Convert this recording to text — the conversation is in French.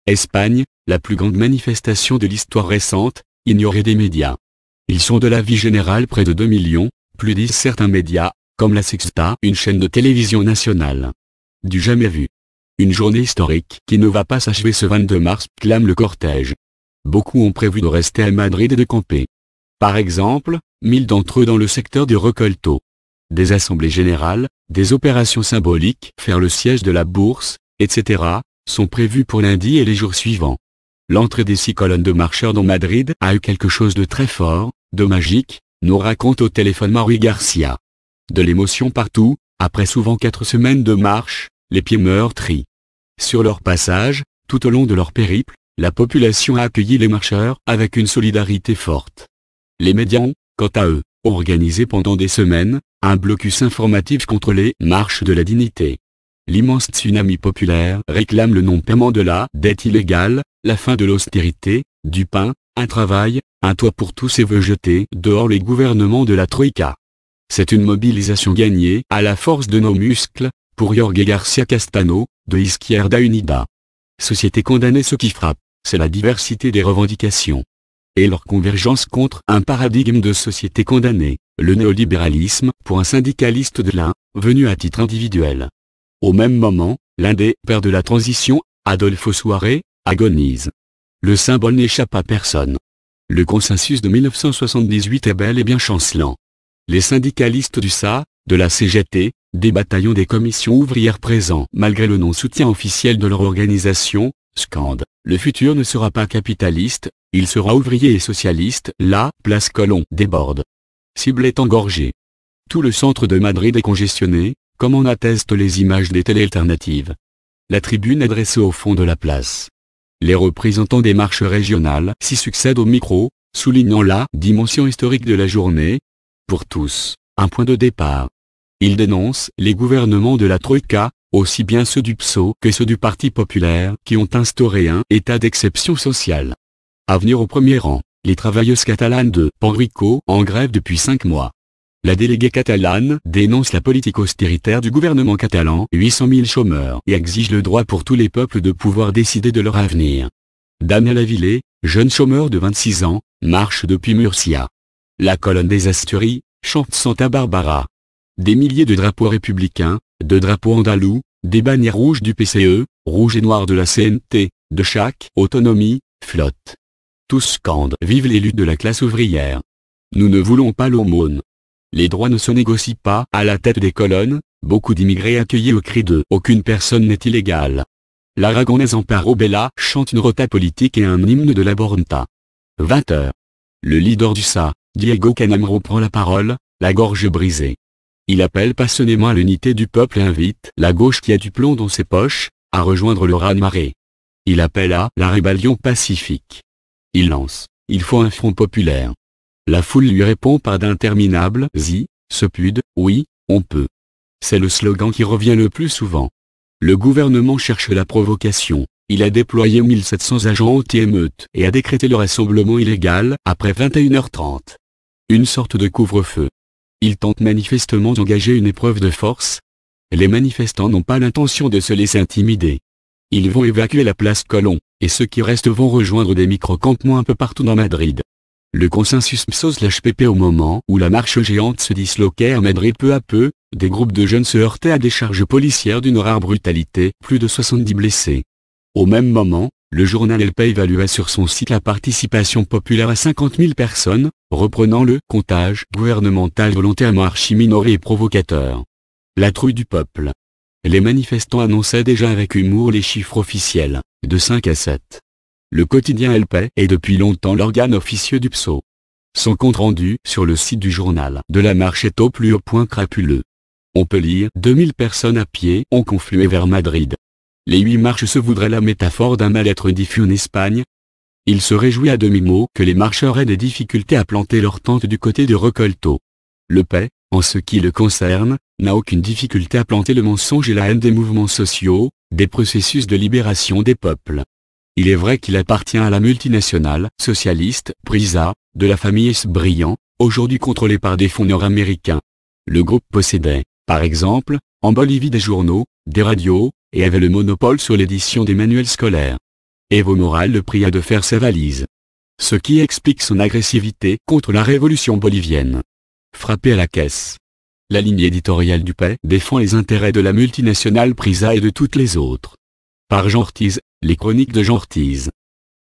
Espagne, la plus grande manifestation de l'histoire récente, ignorée des médias. Ils sont de la vie générale près de 2 millions, plus disent certains médias, comme La Sexta, une chaîne de télévision nationale. Du jamais vu. Une journée historique qui ne va pas s'achever ce 22 mars, clame le cortège. Beaucoup ont prévu de rester à Madrid et de camper. Par exemple, 1000 d'entre eux dans le secteur du Recolto. Des assemblées générales, des opérations symboliques, faire le siège de la bourse, etc., sont prévues pour lundi et les jours suivants. L'entrée des 6 colonnes de marcheurs dans Madrid a eu quelque chose de très fort, de magique, nous raconte au téléphone Mauri Garcia. De l'émotion partout, après souvent 4 semaines de marche, les pieds meurtris. Sur leur passage, tout au long de leur périple, la population a accueilli les marcheurs avec une solidarité forte. Les médias ont, quant à eux, organisé pendant des semaines, un blocus informatif contre les marches de la dignité. L'immense tsunami populaire réclame le non-paiement de la dette illégale, la fin de l'austérité, du pain, un travail, un toit pour tous et veut jeter dehors les gouvernements de la Troïka. C'est une mobilisation gagnée à la force de nos muscles, pour Jorge Garcia Castano, de Izquierda Unida. Société condamnée, ce qui frappe, c'est la diversité des revendications. Et leur convergence contre un paradigme de société condamnée, le néolibéralisme, pour un syndicaliste de l'un, venu à titre individuel. Au même moment, l'un des pères de la transition, Adolfo Suárez, agonise. Le symbole n'échappe à personne. Le consensus de 1978 est bel et bien chancelant. Les syndicalistes du SA, de la CGT, des bataillons des commissions ouvrières présents malgré le non-soutien officiel de leur organisation, scandent, le futur ne sera pas capitaliste, il sera ouvrier et socialiste. La place Colón déborde. Cible est engorgée. Tout le centre de Madrid est congestionné, comme en attestent les images des télé alternatives. La tribune est dressée au fond de la place. Les représentants des marches régionales s'y succèdent au micro, soulignant la dimension historique de la journée. Pour tous, un point de départ. Ils dénoncent les gouvernements de la Troïka, aussi bien ceux du PSOE que ceux du Parti populaire, qui ont instauré un état d'exception sociale. À venir au premier rang, les travailleuses catalanes de Panrico en grève depuis 5 mois. La déléguée catalane dénonce la politique austéritaire du gouvernement catalan, 800 000 chômeurs, et exige le droit pour tous les peuples de pouvoir décider de leur avenir. Daniel Avilés, jeune chômeur de 26 ans, marche depuis Murcia. La colonne des Asturies chante Santa Barbara. Des milliers de drapeaux républicains, de drapeaux andalous, des bannières rouges du PCE, rouges et noires de la CNT, de chaque autonomie, flottent. Tous scandent « Vive les luttes de la classe ouvrière ». Nous ne voulons pas l'aumône. Les droits ne se négocient pas. À la tête des colonnes, beaucoup d'immigrés accueillis au cri de « Aucune personne n'est illégale ». L'aragonaise Amparo Bella chante une rota politique et un hymne de la Bornta. 20h. Le leader du SA, Diego Canamro, prend la parole, la gorge brisée. Il appelle passionnément à l'unité du peuple et invite la gauche qui a du plomb dans ses poches, à rejoindre le raz-de-marée. Il appelle à la rébellion pacifique. Il lance « Il faut un front populaire ». La foule lui répond par d'interminables « Zi, se pude, oui, on peut ». C'est le slogan qui revient le plus souvent. Le gouvernement cherche la provocation. Il a déployé 1700 agents anti-émeute et a décrété le rassemblement illégal après 21h30. Une sorte de couvre-feu. Il tente manifestement d'engager une épreuve de force. Les manifestants n'ont pas l'intention de se laisser intimider. Ils vont évacuer la place Colón, et ceux qui restent vont rejoindre des micro-campements un peu partout dans Madrid. Le consensus PSOE/PP. Au moment où la marche géante se disloquait à Madrid peu à peu, des groupes de jeunes se heurtaient à des charges policières d'une rare brutalité, plus de 70 blessés. Au même moment, le journal El País évaluait sur son site la participation populaire à 50 000 personnes, reprenant le comptage gouvernemental volontairement archi-minoré et provocateur. La trouille du peuple. Les manifestants annonçaient déjà avec humour les chiffres officiels, de 5 à 7. Le quotidien El País est depuis longtemps l'organe officieux du PSOE. Son compte-rendu sur le site du journal de la marche est au plus haut point crapuleux. On peut lire « 2000 personnes à pied ont conflué vers Madrid ». Les 8 marches se voudraient la métaphore d'un mal-être diffus en Espagne. Il se réjouit à demi-mot que les marcheurs aient des difficultés à planter leur tente du côté de Recolto. Le PAI, en ce qui le concerne, n'a aucune difficulté à planter le mensonge et la haine des mouvements sociaux, des processus de libération des peuples. Il est vrai qu'il appartient à la multinationale socialiste Prisa, de la famille S. Briand, aujourd'hui contrôlée par des fonds nord-américains. Le groupe possédait, par exemple, en Bolivie des journaux, des radios, et avait le monopole sur l'édition des manuels scolaires. Evo Morales le pria de faire ses valises. Ce qui explique son agressivité contre la révolution bolivienne. Frappé à la caisse. La ligne éditoriale du PAI défend les intérêts de la multinationale Prisa et de toutes les autres. Par Jean Ortiz, les chroniques de Jean Ortiz.